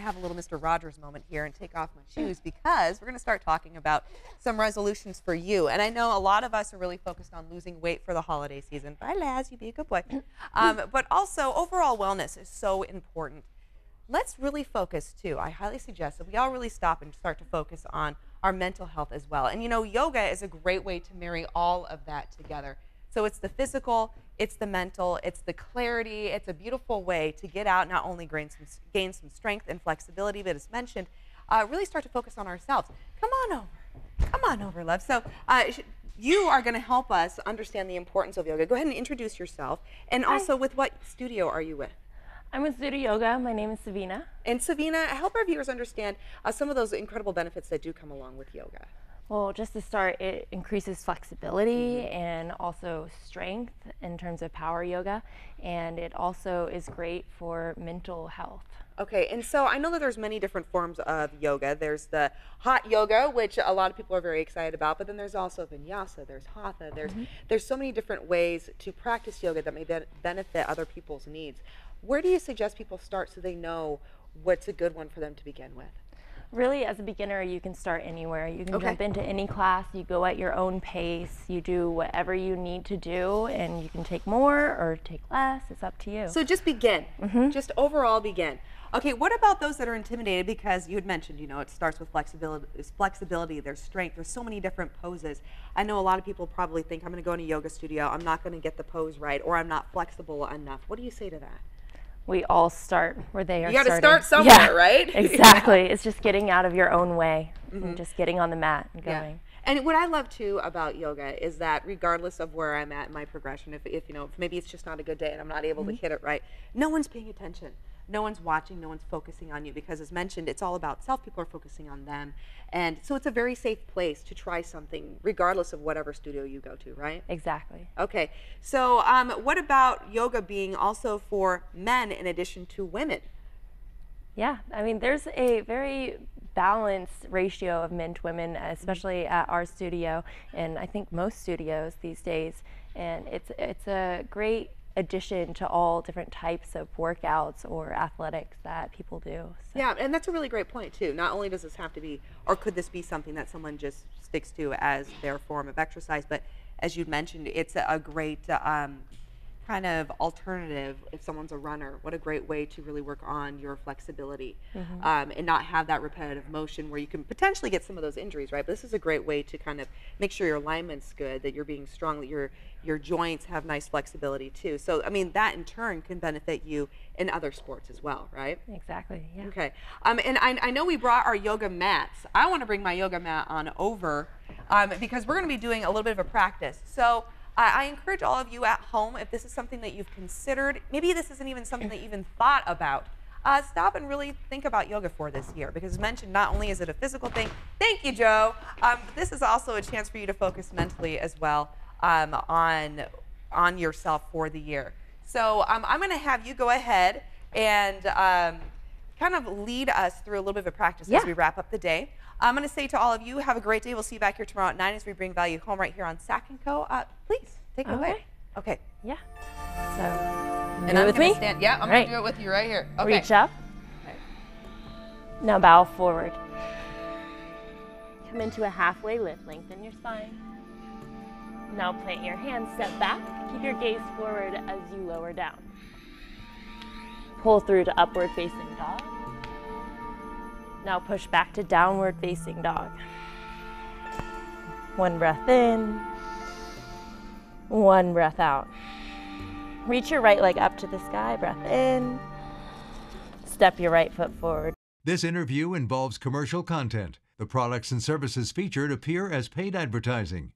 have a little Mr. Rogers moment here and take off my shoes because we're going to start talking about some resolutions for you. And I know a lot of us are really focused on losing weight for the holiday season. Bye, Laz, you be a good boy. But also, overall wellness is so important. Let's really focus, too. I highly suggest that we all really stop and start to focus on our mental health as well. And, you know, yoga is a great way to marry all of that together. So it's the physical, it's the mental, it's the clarity. It's a beautiful way to get out, not only gain some strength and flexibility, but as mentioned, really start to focus on ourselves. Come on over. Come on over, love. So you are going to help us understand the importance of yoga. Go ahead and introduce yourself. And also, with what studio are you with? I'm with Studio Yoga. My name is Savina. And Savina, help our viewers understand some of those incredible benefits that do come along with yoga. Well, just to start, it increases flexibility and also strength in terms of power yoga, and it also is great for mental health. Okay, and so I know that there's many different forms of yoga. There's the hot yoga, which a lot of people are very excited about, but then there's also vinyasa, there's hatha, there's so many different ways to practice yoga that may benefit other people's needs. Where do you suggest people start so they know what's a good one for them to begin with? Really, as a beginner, you can start anywhere. You can jump into any class, you go at your own pace, you do whatever you need to do, and you can take more or take less. It's up to you. So just begin. Just overall begin. Okay, what about those that are intimidated? Because you had mentioned, you know, it starts with flexibility, there's strength, there's so many different poses. I know a lot of people probably think, I'm going to go in a yoga studio, I'm not going to get the pose right, or I'm not flexible enough. What do you say to that? We all start where they are. You got to starting. start somewhere, right? Exactly. It's just getting out of your own way and just getting on the mat and going. Yeah. And what I love too about yoga is that regardless of where I'm at in my progression, if you know, if maybe it's just not a good day and I'm not able to hit it right, no one's paying attention. No one's watching, no one's focusing on you, because as mentioned, it's all about self. People are focusing on them. And so it's a very safe place to try something regardless of whatever studio you go to, right? Exactly. Okay, so what about yoga being also for men in addition to women? Yeah, I mean, there's a very balanced ratio of men to women, especially at our studio, and I think most studios these days. And it's a great addition to all different types of workouts or athletics that people do. So. Yeah, and that's a really great point too. Not only does this have to be, or could this be something that someone just sticks to as their form of exercise, but as you mentioned, it's a great kind of alternative if someone's a runner. What a great way to really work on your flexibility and not have that repetitive motion where you can potentially get some of those injuries, right? But this is a great way to kind of make sure your alignment's good, that you're being strong, that your joints have nice flexibility too. So, I mean, that in turn can benefit you in other sports as well, right? Exactly, yeah. Okay, and I know we brought our yoga mats. I want to bring my yoga mat on over because we're going to be doing a little bit of a practice. So, I encourage all of you at home, if this is something that you've considered, maybe this isn't even something that you even thought about, stop and really think about yoga for this year. Because as mentioned, not only is it a physical thing, thank you, Joe, this is also a chance for you to focus mentally as well on yourself for the year. So I'm going to have you go ahead and kind of lead us through a little bit of a practice as we wrap up the day. I'm going to say to all of you, have a great day. We'll see you back here tomorrow at 9 as we bring value home right here on Sac Co. Please, take it away. Okay. Yeah. So, and I'm with going me? to stand. Yeah, I'm going to do it with you right here. Okay. Reach up. Okay. Now bow forward. Come into a halfway lift. Lengthen your spine. Now plant your hands, step back. Keep your gaze forward as you lower down. Pull through to upward facing dog. Now push back to downward facing dog. One breath in, one breath out. Reach your right leg up to the sky, breath in. Step your right foot forward. This interview involves commercial content. The products and services featured appear as paid advertising.